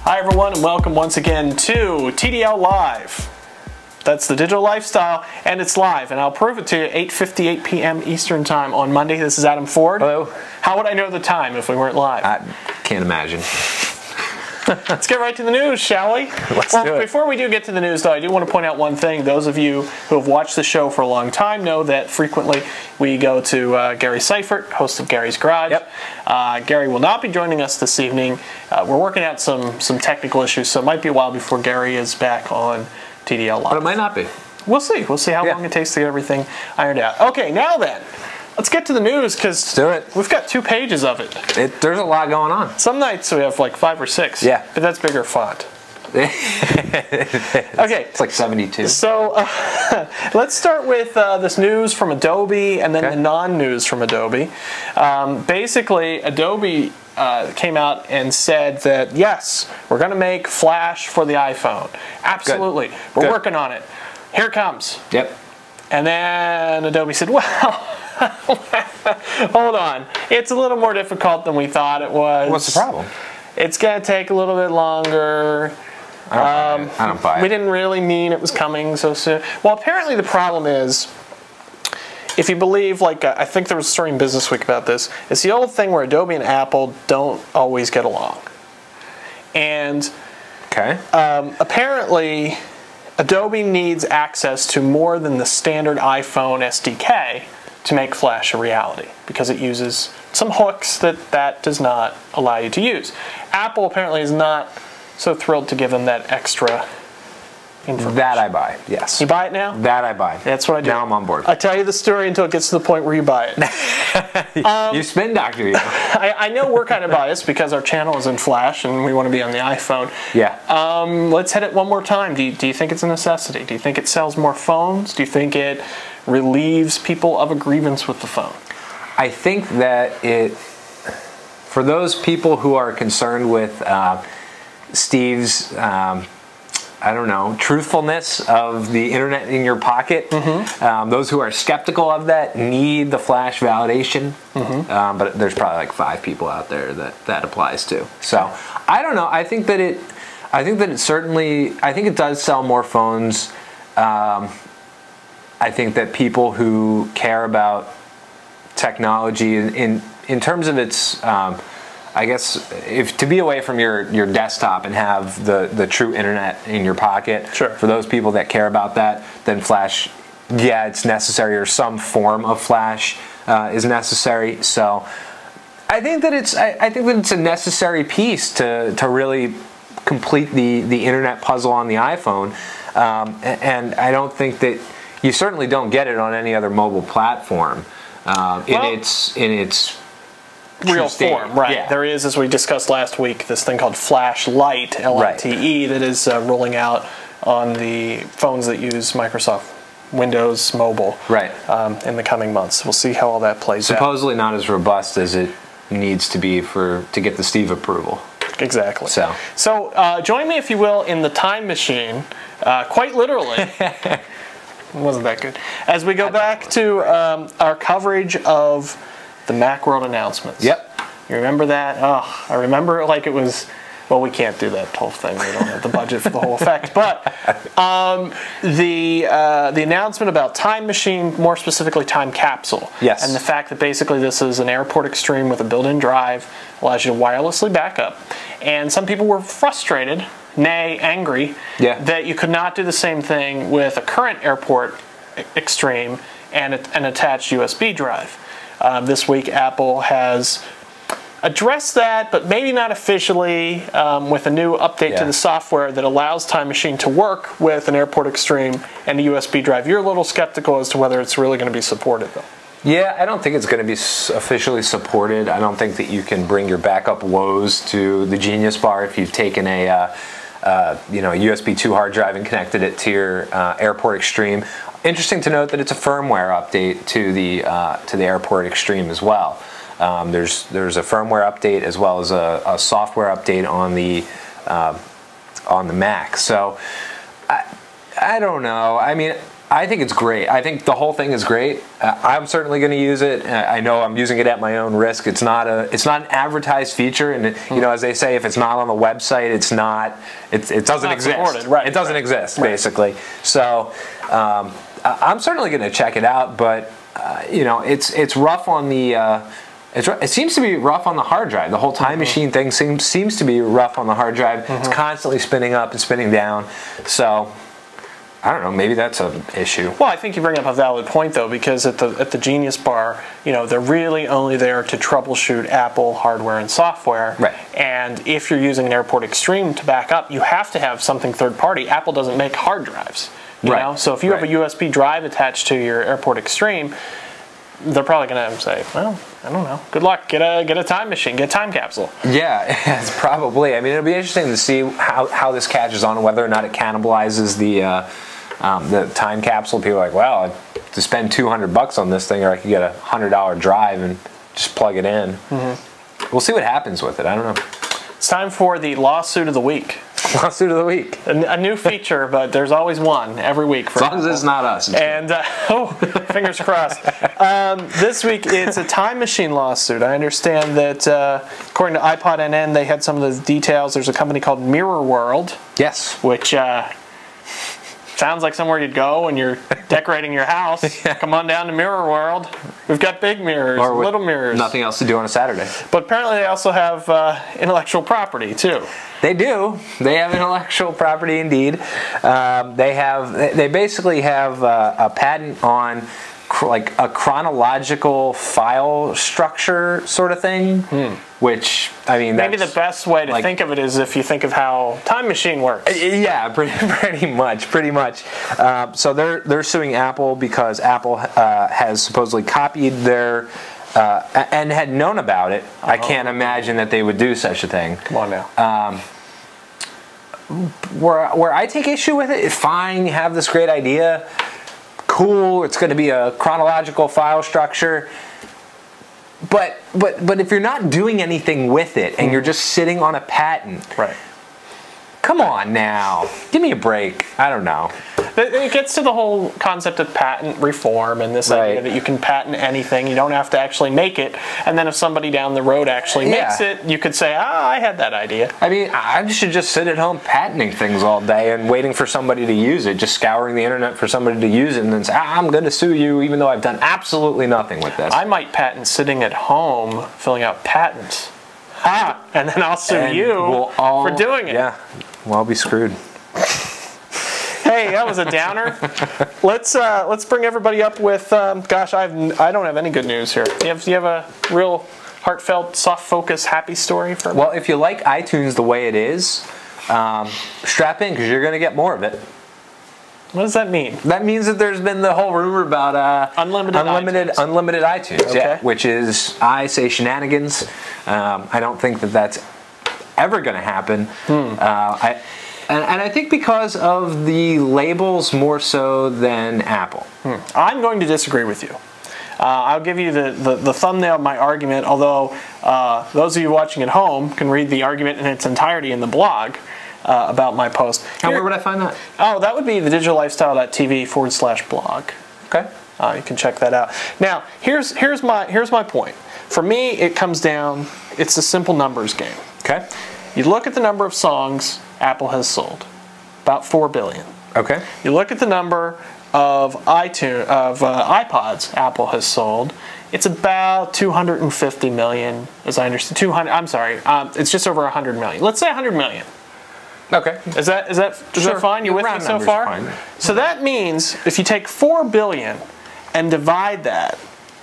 Hi everyone, and welcome once again to TDL Live. That's the digital lifestyle, and it's live, and I'll prove it to you 8:58 p.m. Eastern Time on Monday. This is Adam Ford. Hello. How would I know the time if we weren't live? I can't imagine. Let's get right to the news, shall we? Let's do it. Before we do get to the news, though, I do want to point out one thing. Those of you who have watched the show for a long time know that frequently we go to Gary Seifert, host of Gary's Garage. Yep. Gary will not be joining us this evening. We're working out some technical issues, so it might be a while before Gary is back on TDL Live. But it might not be. We'll see. We'll see how long it takes to get everything ironed out. Okay, now then. Let's get to the news, because we've got 2 pages of it. There's a lot going on. Some nights we have like 5 or 6. Yeah. But that's bigger font. Okay. It's like 72. So let's start with this news from Adobe and then the non-news from Adobe. Basically, Adobe came out and said that, yes, we're going to make Flash for the iPhone. Absolutely. Good. We're working on it. Here it comes. Yep. And then Adobe said, well, hold on. It's a little more difficult than we thought it was. What's the problem? It's going to take a little bit longer. I don't buy it. We didn't really mean it was coming so soon. Well, apparently the problem is, if you believe, like, I think there was a story in Business Week about this, it's the old thing where Adobe and Apple don't always get along. And apparently Adobe needs access to more than the standard iPhone SDK to make Flash a reality, because it uses some hooks that does not allow you to use. Apple apparently is not so thrilled to give them that extra information. That I buy, yes. You buy it now? That I buy. That's what I do. Now I'm on board. I tell you the story until it gets to the point where you buy it. You spin doctor you. I know we're kind of biased because our channel is in Flash and we want to be on the iPhone. Yeah. Let's hit it one more time. Do you think it's a necessity? Do you think it sells more phones? Do you think it relieves people of a grievance with the phone? I think that for those people who are concerned with Steve's, I don't know, truthfulness of the internet in your pocket, those who are skeptical of that need the Flash validation, but there's probably like 5 people out there that applies to. So I don't know. I think that it certainly, I think it does sell more phones. I think that people who care about technology in terms of its, I guess, if to be away from your desktop and have the true internet in your pocket, for those people that care about that, then Flash, yeah, it's necessary, or some form of Flash is necessary. So I think that it's a necessary piece to really complete the internet puzzle on the iPhone, and I don't think that you certainly don't get it on any other mobile platform in its real form, right? Yeah. There is, as we discussed last week, this thing called Flash Lite, L-I-T-E, that is rolling out on the phones that use Microsoft Windows Mobile in the coming months. We'll see how all that plays out. Supposedly not as robust as it needs to be to get the Steve approval. Exactly. So join me, if you will, in the time machine, quite literally. Wasn't that good? As we go back to our coverage of the Macworld announcements. Yep. You remember that? Oh, I remember it like it was, well, we can't do that whole thing. We don't have the budget for the whole effect. But the announcement about Time Machine, more specifically Time Capsule. Yes. And the fact that basically this is an Airport Extreme with a built-in drive, allows you to wirelessly back up. And some people were frustrated, nay, angry, that you could not do the same thing with a current Airport Extreme and an attached USB drive. This week, Apple has addressed that, but maybe not officially, with a new update to the software that allows Time Machine to work with an Airport Extreme and a USB drive. You're a little skeptical as to whether it's really going to be supported, though. Yeah, I don't think it's going to be officially supported. I don't think that you can bring your backup woes to the Genius Bar if you've taken a USB 2 hard drive and connected it to your Airport Extreme. Interesting to note that it's a firmware update to the Airport Extreme as well. There's a firmware update as well as a software update on the Mac. So I don't know. I mean, I think it's great. I think the whole thing is great. I'm certainly going to use it. I know I'm using it at my own risk. It's not an advertised feature, and you know, as they say, if it's not on the website, it doesn't exist. Supported. Right, it doesn't exist, basically. So I'm certainly going to check it out, but you know, it's rough on the. It seems to be rough on the hard drive. The whole time machine thing seems to be rough on the hard drive. It's constantly spinning up and spinning down. So I don't know, maybe that's an issue. Well, I think you bring up a valid point, though, because at the Genius Bar, you know, they're really only there to troubleshoot Apple hardware and software. Right. And if you're using an Airport Extreme to back up, you have to have something third-party. Apple doesn't make hard drives. You know? So if you have a USB drive attached to your Airport Extreme, they're probably going to say, well, I don't know. Good luck. Get a time machine. Get a time capsule. Yeah, it's probably. I mean, it'll be interesting to see how this catches on, whether or not it cannibalizes the time capsule. People are like, well, to spend $200 on this thing, or I could get a $100 drive and just plug it in. We'll see what happens with it. I don't know. It's time for the lawsuit of the week. Lawsuit of the week. A new feature, but there's always one every week. For as long as it's not us. And fingers crossed. This week it's a time machine lawsuit. I understand that according to iPod NN, they had some of the details. There's a company called Mirror World. Yes. Which sounds like somewhere you'd go when you're decorating your house. Come on down to Mirror World. We've got big mirrors, or little mirrors. Nothing else to do on a Saturday. But apparently they also have intellectual property too. They do. They have intellectual property indeed. They basically have a patent on like a chronological file structure sort of thing, which, I mean, maybe the best way to think of it is if you think of how Time Machine works. Yeah, pretty much. So they're suing Apple because Apple has supposedly copied their and had known about it. I can't imagine that they would do such a thing. Come on now. Where I take issue with it, fine, you have this great idea. Cool, it's going to be a chronological file structure, but if you're not doing anything with it and you're just sitting on a patent, right? Come on now, give me a break. I don't know. It gets to the whole concept of patent reform and this idea that you can patent anything. You don't have to actually make it. And then if somebody down the road actually makes it, you could say, I had that idea. I mean, I should just sit at home patenting things all day and waiting for somebody to use it, just scouring the internet for somebody to use it and then say, I'm going to sue you even though I've done absolutely nothing with this. I might patent sitting at home filling out patents. And then I'll sue you for doing it. Yeah, we'll all be screwed. Hey, that was a downer. Let's bring everybody up with. Gosh, I don't have any good news here. Do you have a real heartfelt, soft focus, happy story for me? Well, if you like iTunes the way it is, strap in because you're going to get more of it. What does that mean? That means that there's been the whole rumor about unlimited iTunes, okay. Which is, I say, shenanigans. I don't think that that's ever going to happen. And I think because of the labels more so than Apple. I'm going to disagree with you. I'll give you the thumbnail of my argument, although those of you watching at home can read the argument in its entirety in the blog about my post. And where would I find that? Oh, that would be thedigital-lifestyle.tv/blog. Okay. You can check that out. Now, here's my point. For me, it comes down, it's a simple numbers game. Okay. You look at the number of songs Apple has sold, about 4 billion. Okay. You look at the number of iPods Apple has sold, it's about 250 million, as I understand. 200. I'm sorry. It's just over 100 million. Let's say 100 million. Okay. Is that fine? You with me so far? Fine. So that means if you take 4 billion and divide that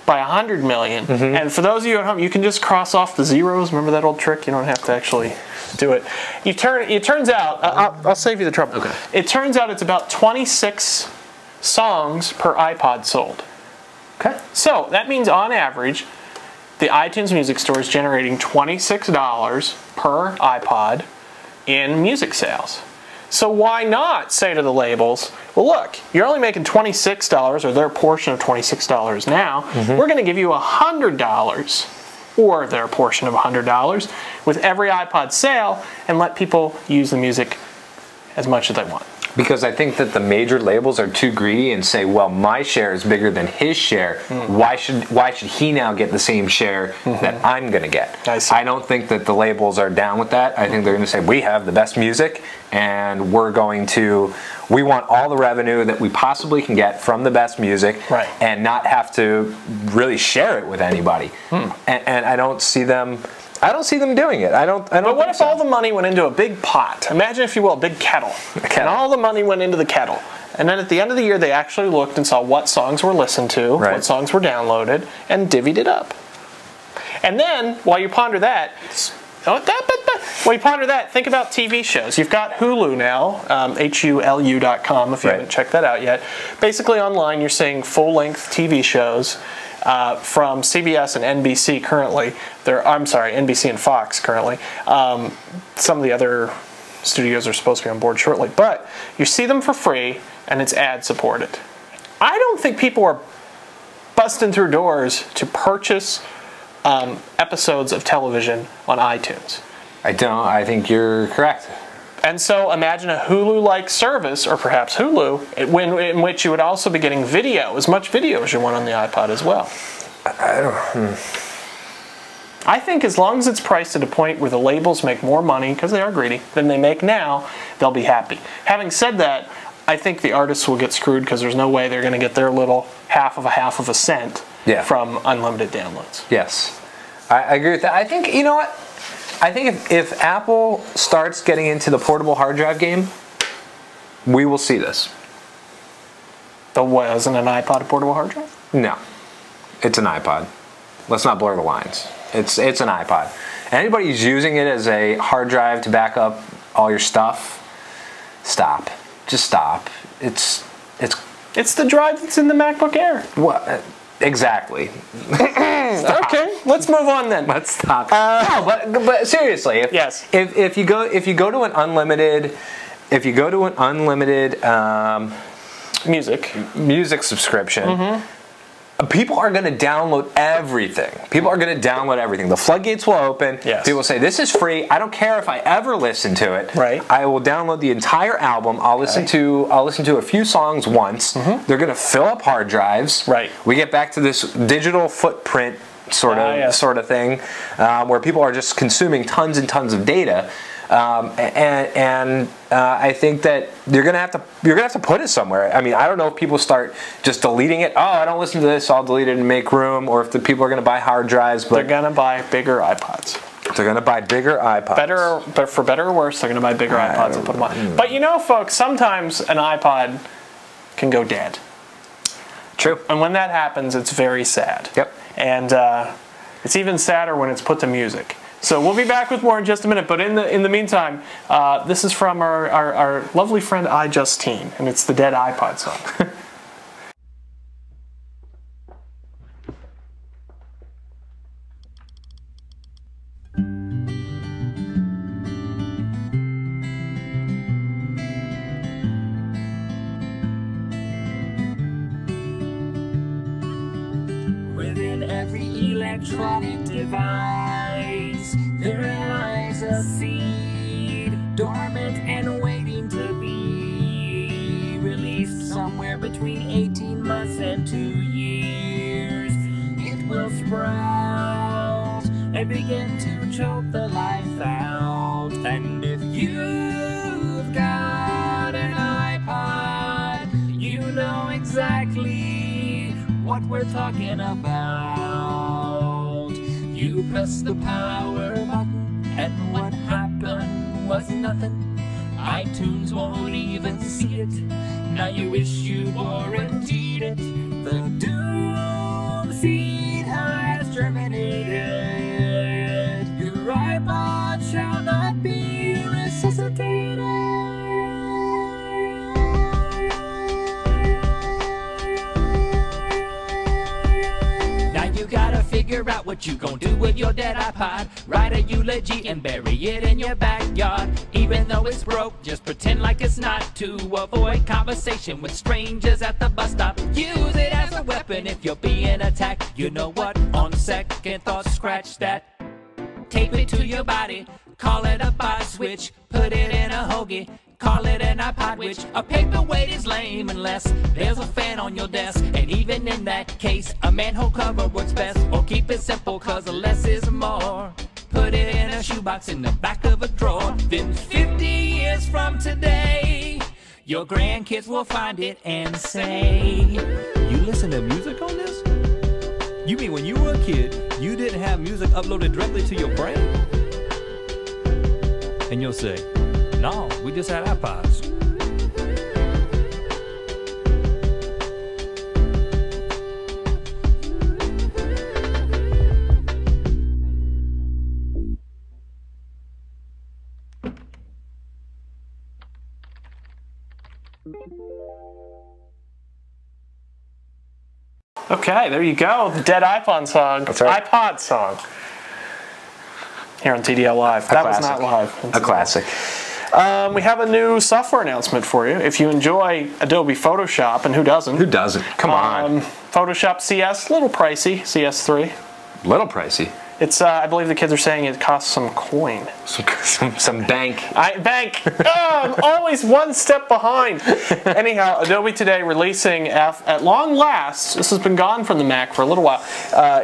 by 100 million, and for those of you at home, you can just cross off the zeros. Remember that old trick? You don't have to actually do it. It turns out, I'll save you the trouble. Okay. It turns out it's about 26 songs per iPod sold. Okay. So that means on average, the iTunes Music Store is generating $26 per iPod in music sales. So why not say to the labels, well, look, you're only making $26 or their portion of $26 now. We're going to give you $100 or their portion of $100 with every iPod sale and let people use the music as much as they want. Because I think that the major labels are too greedy and say, well, my share is bigger than his share. Why should he now get the same share that I'm going to get? I don't think that the labels are down with that. I think they're going to say, we have the best music, and we want all the revenue that we possibly can get from the best music, and not have to really share it with anybody. And I don't see them doing it. But what if all the money went into a big pot? Imagine, if you will, a big kettle. And all the money went into the kettle. And then at the end of the year, they actually looked and saw what songs were listened to, what songs were downloaded, and divvied it up. And then, while you ponder that, think about TV shows. You've got Hulu now, HULU.com, if you haven't checked that out yet. Basically, online, you're seeing full-length TV shows from CBS and NBC currently. NBC and Fox currently. Some of the other studios are supposed to be on board shortly. But you see them for free, and it's ad-supported. I don't think people are busting through doors to purchase episodes of television on iTunes. I think you're correct. And so imagine a Hulu-like service, or perhaps Hulu, in which you would also be getting video, as much video as you want on the iPod as well. I think as long as it's priced at a point where the labels make more money, because they are greedy, than they make now, they'll be happy. Having said that, I think the artists will get screwed because there's no way they're going to get their little half of a cent from unlimited downloads. Yes, I agree with that. I think, you know what? I think if Apple starts getting into the portable hard drive game, we will see this. Isn't an iPod a portable hard drive? No, it's an iPod. Let's not blur the lines. It's an iPod. Anybody who's using it as a hard drive to back up all your stuff, stop. Just stop. It's the drive that's in the MacBook Air. What? Exactly. Okay, let's move on then. Let's stop. No, but seriously, if you go to an unlimited music subscription, people are going to download everything. The floodgates will open. People say, this is free. I don't care if I ever listen to it. I will download the entire album. I'll listen to a few songs once. They're going to fill up hard drives. We get back to this digital footprint sort of thing, where people are just consuming tons and tons of data. I think that you're gonna have to put it somewhere. I mean, I don't know if people start just deleting it. Oh, I don't listen to this, so I'll delete it and make room. Or if the people are gonna buy hard drives, but they're gonna buy bigger iPods. They're gonna buy bigger iPods. But for better or worse, they're gonna buy bigger iPods and put them on. But you know, folks, sometimes an iPod can go dead. True. And when that happens, it's very sad. And it's even sadder when it's put to music. So we'll be back with more in just a minute, but in the meantime, this is from our lovely friend iJustine, and it's the Dead iPod song. Within every electronic device, there lies a seed, dormant and waiting to be released somewhere between 18 months and 2 years. It will sprout and begin to choke the life out. And if you've got an iPod, you know exactly what we're talking about. You press the power button, and what happened was nothing. iTunes won't even see it. Now you wish you warranted it. The doom seed has germinated. Your iPod shall not be resuscitated. You gotta figure out what you gon' do with your dead iPod. Write a eulogy and bury it in your backyard. Even though it's broke, just pretend like it's not, to avoid conversation with strangers at the bus stop. Use it as a weapon if you're being attacked. You know what? On second thought, scratch that. Tape it to your body. Call it a bar switch, put it in a hoagie. Call it an iPod, which a paperweight is lame unless there's a fan on your desk. And even in that case, a manhole cover works best. Or keep it simple, cause less is more. Put it in a shoebox in the back of a drawer. Then 50 years from today, your grandkids will find it and say, "You listen to music on this? You mean when you were a kid, you didn't have music uploaded directly to your brain?" And you'll say, "No, we just had iPods." Okay, there you go. The Dead iPod song. That's right. iPod song. Here on TDL Live. That was not live. A classic. We have a new software announcement for you. If you enjoy Adobe Photoshop, and who doesn't? Who doesn't? Come on. Photoshop CS, a little pricey, CS3. Little pricey. It's, I believe the kids are saying it costs some coin. Some bank. Bank. I'm always one step behind. Anyhow, Adobe today releasing, at long last, this has been gone from the Mac for a little while,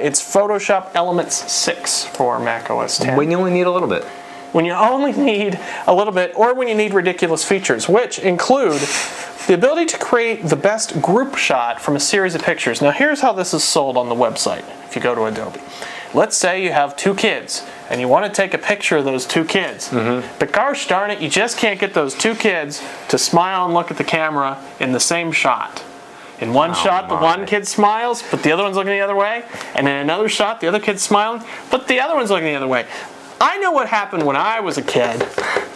it's Photoshop Elements 6 for Mac OS X. When you only need a little bit. When you only need a little bit, or when you need ridiculous features, which include the ability to create the best group shot from a series of pictures. Now here's how this is sold on the website, if you go to Adobe. Let's say you have two kids, and you want to take a picture of those two kids. But gosh darn it, you just can't get those two kids to smile and look at the camera in the same shot. In one shot, the one kid smiles, but the other one's looking the other way. And in another shot, the other kid's smiling, but the other one's looking the other way. I know what happened when I was a kid.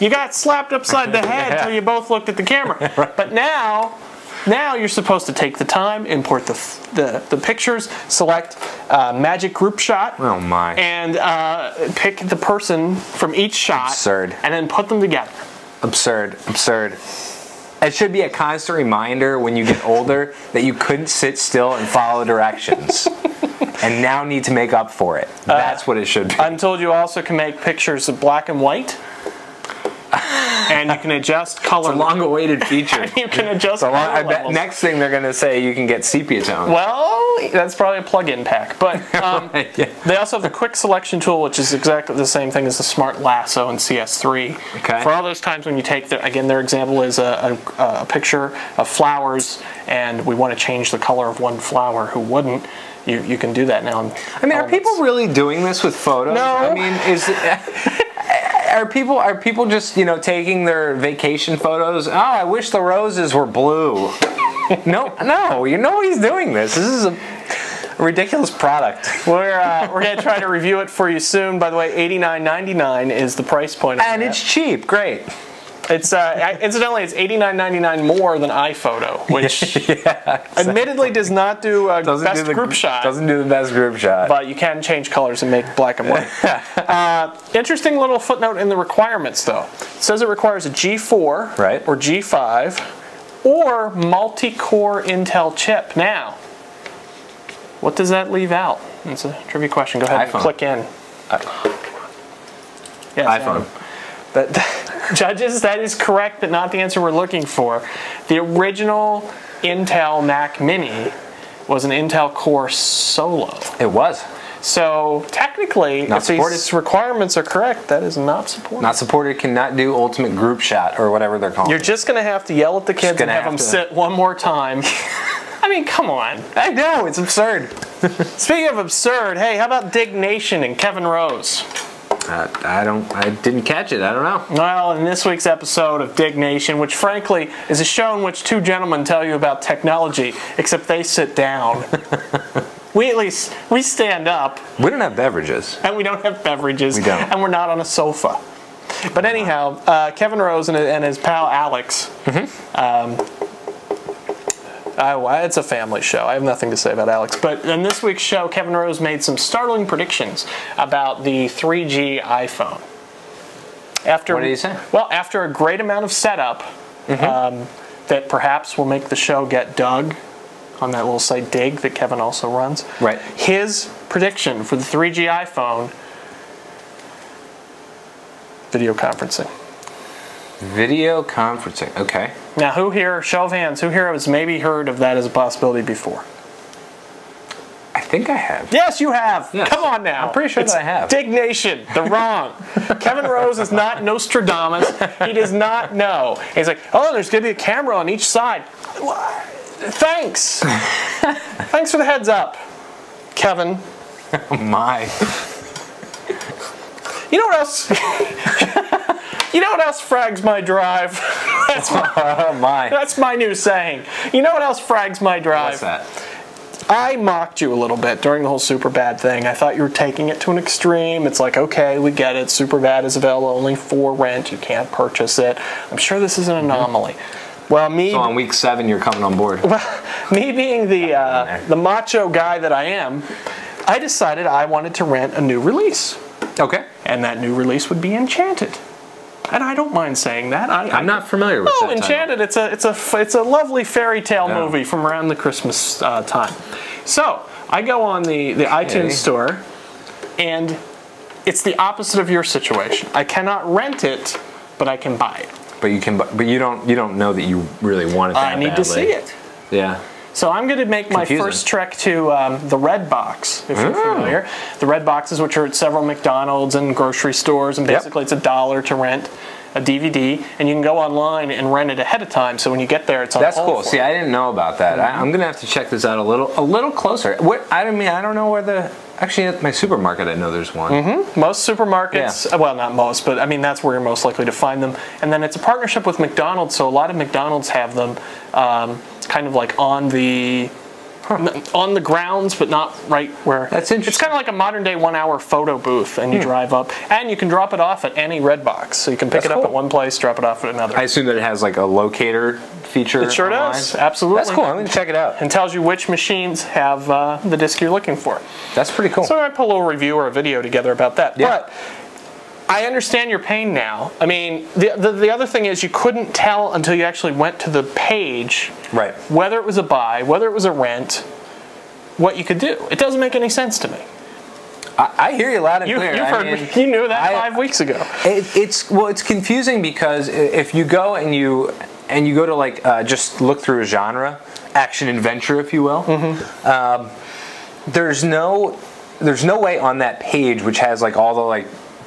You got slapped upside the head until you both looked at the camera. But now you're supposed to take the time, import the pictures, select magic group shot, oh my, and pick the person from each shot, absurd, and then put them together. Absurd, absurd. It should be a constant reminder when you get older that you couldn't sit still and follow directions. And now need to make up for it. That's what it should be. I'm told you also can make pictures of black and white. And you can adjust color. It's a long-awaited feature. You can adjust color levels. Next thing they're going to say you can get sepia tone. Well, that's probably a plug-in pack. But they also have the quick selection tool, which is exactly the same thing as the smart lasso in CS3. Okay. For all those times when you take, again, their example is a picture of flowers, and we want to change the color of one flower. Who wouldn't? You can do that now. I mean, are people really doing this with photos? No. I mean, are people just, taking their vacation photos? Oh, I wish the roses were blue. No, nobody's doing this. This is a ridiculous product. We're going to try to review it for you soon. By the way, $89.99 is the price point. And it's cheap. Great. It's incidentally, it's $89.99 more than iPhoto, which admittedly does not do best group shot. Doesn't do the best group shot. But you can change colors and make black and white. Interesting little footnote in the requirements, though. It says it requires a G4 or G5 or multi-core Intel chip. Now, what does that leave out? It's a trivia question. Go ahead and click in. Yes, iPhone. Judges, that is correct, but not the answer we're looking for. The original Intel Mac Mini was an Intel Core Solo. It was. So technically, if these requirements are correct, that is not supported. Not supported, cannot do ultimate group shot or whatever they're calling it. You're just going to have to yell at the kids and have them sit one more time. I mean, come on. I know, it's absurd. Speaking of absurd, hey, how about Dig Nation and Kevin Rose? I didn't catch it. I don't know. Well, in this week's episode of Dig Nation, which frankly is a show in which two gentlemen tell you about technology, except they sit down. We stand up. We don't have beverages. And we don't have beverages. We don't. And we're not on a sofa. But anyhow, Kevin Rose and his pal Alex. It's a family show. I have nothing to say about Alex. But in this week's show, Kevin Rose made some startling predictions about the 3G iPhone. What did he say? Well, after a great amount of setup, that perhaps will make the show get dug on that little site Dig that Kevin also runs. Right. His prediction for the 3G iPhone, video conferencing. Video conferencing, okay. Now, who here, show of hands, who here has maybe heard of that as a possibility before? I think I have. Yes, you have. Yes. Come on now. I'm pretty sure that I have. Dignation. They're wrong. Kevin Rose is not Nostradamus. He does not know. He's like, oh, there's going to be a camera on each side. Thanks. Thanks for the heads up, Kevin. Oh, my. You know what else? You know what else frags my drive? That's my new saying. You know what else frags my drive? What's that? I mocked you a little bit during the whole Superbad thing. I thought you were taking it to an extreme. It's like, okay, we get it. Superbad is available only for rent. You can't purchase it. I'm sure this is an anomaly. Well, So on week 7, you're coming on board. Well, me being the macho guy that I am, I decided I wanted to rent a new release. Okay. And that new release would be Enchanted. And I don't mind saying that. I'm not familiar with that. Enchanted. It's a lovely fairy tale movie from around the Christmas time. So I go on the iTunes store, and it's the opposite of your situation. I cannot rent it, but I can buy it. But you can. But you don't know that you really want it that I need badly. to see it. Yeah. So I'm going to make my first trek to the Redbox, if you're familiar. The Redboxes, which are at several McDonald's and grocery stores, and basically it's $1 to rent a DVD, and you can go online and rent it ahead of time. So when you get there, it's on That's hold cool. for See, you. I didn't know about that. I'm going to have to check this out a little closer. I don't know where the. Actually, at my supermarket, I know there's one. Most supermarkets, well, not most, but I mean that's where you're most likely to find them. And then it's a partnership with McDonald's, so a lot of McDonald's have them kind of like on the grounds, but not right where. That's interesting. It's kind of like a modern day 1 hour photo booth, and you drive up, and you can drop it off at any Redbox. So you can pick it up at one place, drop it off at another. I assume that it has like a locator feature. It sure online. does, absolutely. That's cool. I'm going to check it out. And tells you which machines have the disc you're looking for. That's pretty cool. So I put a little review or a video together about that. Yeah. But I understand your pain now. I mean, the other thing is you couldn't tell until you actually went to the page whether it was a buy, whether it was a rent, what you could do. It doesn't make any sense to me. I hear you loud and clear. You knew that 5 weeks ago. It's confusing because if you go and you go to like just look through a genre, action adventure, if you will, there's no way on that page, which has like all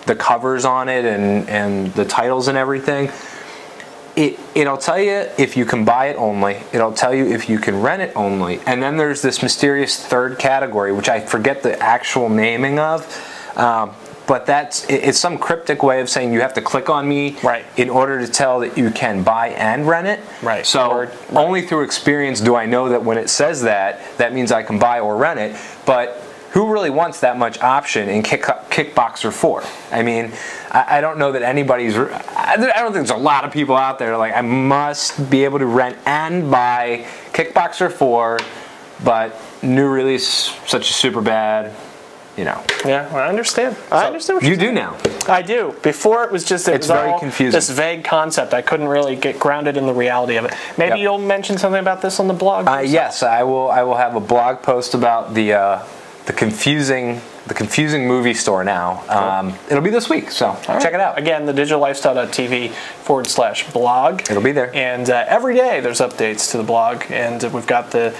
the covers on it and the titles and everything. It'll tell you if you can buy it only. It'll tell you if you can rent it only. And then there's this mysterious third category, which I forget the actual naming of. But it's some cryptic way of saying you have to click on me in order to tell that you can buy and rent it. Right. So only through experience do I know that when it says that, that means I can buy or rent it. But who really wants that much option in Kickboxer 4? I mean, I don't know that anybody's. I don't think there's a lot of people out there like I must be able to rent and buy Kickboxer 4, but new release such as Superbad. You know. Yeah, I understand. I understand what you're saying. You do now. I do. Before it was just it's very confusing. This vague concept. I couldn't really get grounded in the reality of it. Maybe you'll mention something about this on the blog. Yes, I will. I will have a blog post about the confusing movie store now. It'll be this week, so check it out. Again, the digitallifestyle.tv/blog. It'll be there. And every day there's updates to the blog, and we've got the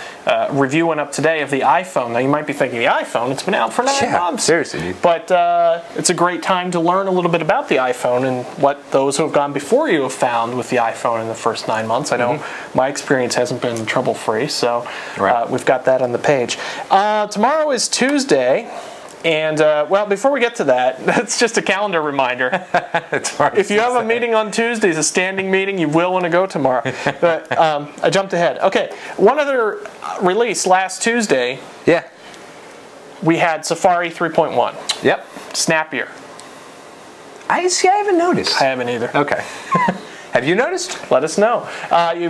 review went up today of the iPhone. Now you might be thinking, the iPhone, it's been out for 9 months. Seriously, dude. But it's a great time to learn a little bit about the iPhone and what those who have gone before you have found with the iPhone in the first 9 months. I know my experience hasn't been trouble-free, so we've got that on the page. Tomorrow is Tuesday. And, well, before we get to that, that's just a calendar reminder. If you have a meeting on Tuesdays, a standing meeting, you will want to go tomorrow. But I jumped ahead. Okay, one other release last Tuesday. Yeah. We had Safari 3.1. Yep. Snappier. I haven't noticed. I haven't either. Okay. Have you noticed? Let us know. You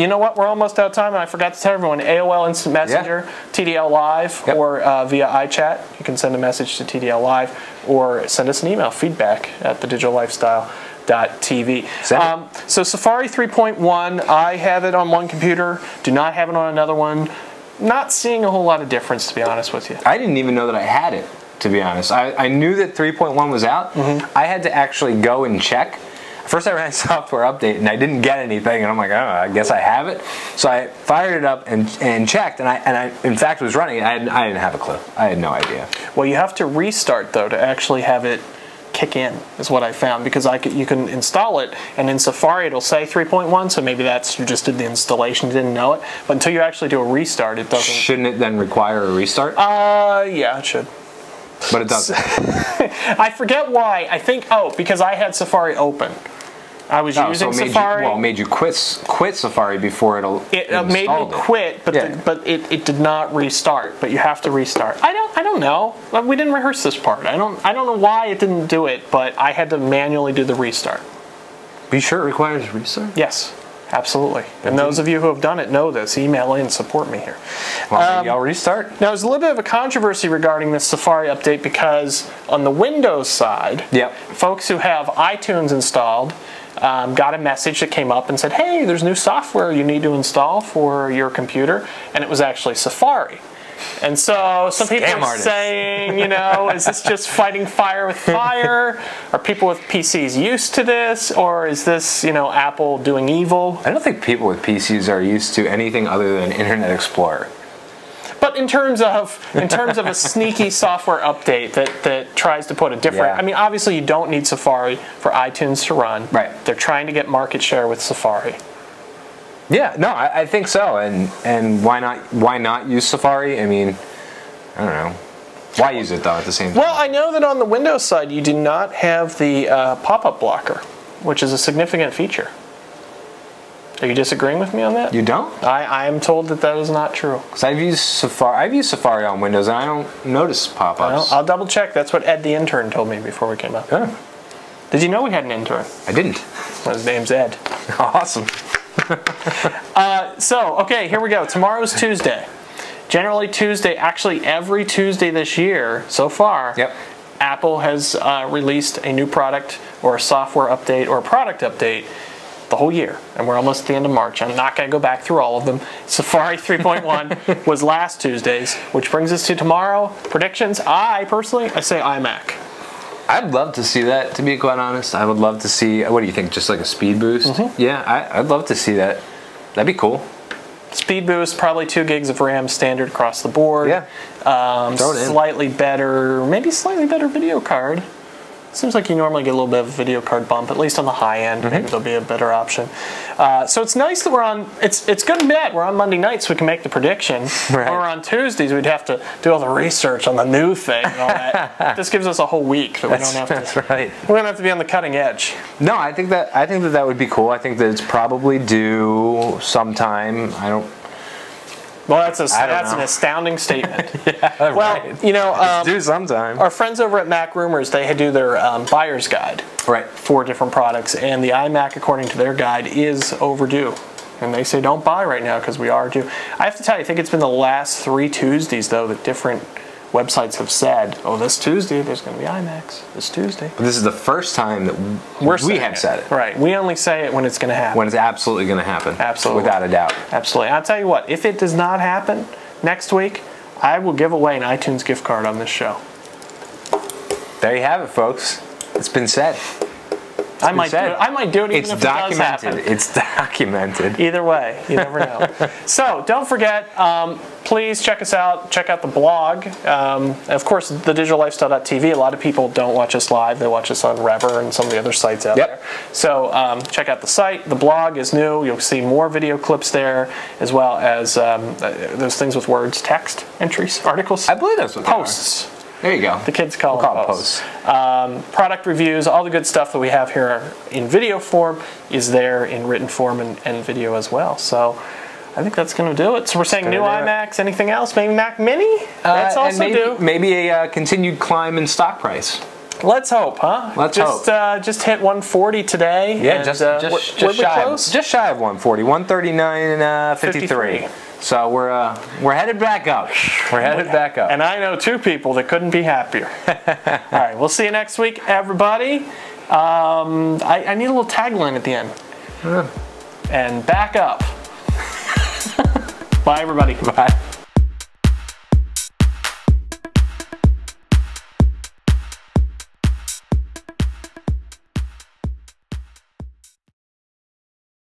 know what? We're almost out of time, and I forgot to tell everyone, AOL Instant Messenger, TDL Live, or via iChat. You can send a message to TDL Live, or send us an email, feedback@thedigital-lifestyle.tv. So Safari 3.1, I have it on one computer, do not have it on another one. Not seeing a whole lot of difference, to be honest with you. I didn't even know that I had it. to be honest. I knew that 3.1 was out. I had to actually go and check. First I ran a software update and I didn't get anything, and I'm like, oh, I guess I have it. So I fired it up and checked, and I in fact was running it. I didn't have a clue. I had no idea. Well, you have to restart though to actually have it kick in, is what I found, because you can install it, and in Safari it'll say 3.1, so maybe that's you just did the installation, didn't know it. But until you actually do a restart, it doesn't. Shouldn't it then require a restart? Yeah, it should. But it doesn't. I forget why. I think, because I had Safari open. I was using Safari. It made you quit Safari before it made me quit, but it did not restart. But you have to restart. I don't know. We didn't rehearse this part. I don't know why it didn't do it, but I had to manually do the restart. Be sure it requires a restart? Yes, absolutely. And those of you who have done it know this. Email in, support me here. Well, maybe I'll restart. Now, there's a little bit of a controversy regarding this Safari update, because on the Windows side, folks who have iTunes installed got a message that came up and said, hey, there's new software you need to install for your computer, and it was actually Safari. And so some people are saying, is this just fighting fire with fire? Are people with PCs used to this? Or is this, Apple doing evil? I don't think people with PCs are used to anything other than Internet Explorer. But in terms of a sneaky software update that tries to put a different, I mean, obviously you don't need Safari for iTunes to run. Right. They're trying to get market share with Safari. Yeah, no, I think so, and why not use Safari? I mean, I don't know. Why use it though at the same time? Well, I know that on the Windows side you do not have the pop-up blocker, which is a significant feature. Are you disagreeing with me on that? You don't? I am told that is not true. Because I've used Safari on Windows, and I don't notice pop-ups. I'll double check. That's what Ed the intern told me before we came up. Oh. Did you know we had an intern? I didn't. Well, his name's Ed. Awesome. Okay, here we go. Tomorrow's Tuesday. Generally Tuesday, actually every Tuesday this year so far, Apple has released a new product or a software update or a product update the whole year, and we're almost at the end of March. I'm not going to go back through all of them. Safari 3.1 was last Tuesday's, which brings us to tomorrow. Predictions, I say iMac. I'd love to see that, to be quite honest. I would love to see, what do you think, just like a speed boost? Yeah, I'd love to see that. That'd be cool. Speed boost, probably 2 gigs of RAM standard across the board. Yeah. Throw it in. Slightly better, maybe slightly better video card. Seems like you normally get a little bit of a video card bump, at least on the high end. Maybe there'll be a better option. So it's nice that we're on, it's good and bad. We're on Monday nights, so we can make the prediction. Right. When we're on Tuesdays, we'd have to do all the research on the new thing and all that. This gives us a whole week that we don't have to. That's right. We don't have to be on the cutting edge. No, I think that would be cool. I think that it's probably due sometime. Well, that's an astounding statement. Yeah, well, right. It's due sometime. Our friends over at Mac Rumors, they do their buyer's guide for different products, and the iMac, according to their guide, is overdue. And they say don't buy right now because we are due. I have to tell you, I think it's been the last 3 Tuesdays, though, that different websites have said, oh, this Tuesday there's going to be iMacs. This Tuesday. But this is the first time that we have said it. Right. We only say it when it's going to happen. When it's absolutely going to happen. Absolutely. Without a doubt. Absolutely. I'll tell you what, if it does not happen next week, I will give away an iTunes gift card on this show. There you have it, folks. It's been said. I might do it even if it does happen. It's documented. Either way, you never know. So don't forget, please check us out. Check out the blog. Of course, thedigital-lifestyle.tv. A lot of people don't watch us live. They watch us on Rever and some of the other sites out there. So check out the site. The blog is new. You'll see more video clips there, as well as those things with words, text entries, articles. I believe that's what posts. There you go. The kids call them posts. Product reviews, all the good stuff that we have here in video form is there in written form and video as well. So I think that's going to do it. So we're saying new iMacs. Anything else? Maybe Mac Mini? That's also due. Maybe a continued climb in stock price. Let's hope, huh? Let's hope. Just hit 140 today. Yeah, just shy of 140. 139.53. So we're headed back up. We're headed back up. And I know 2 people that couldn't be happier. All right, we'll see you next week, everybody. I need a little tagline at the end. And back up. Bye, everybody. Bye.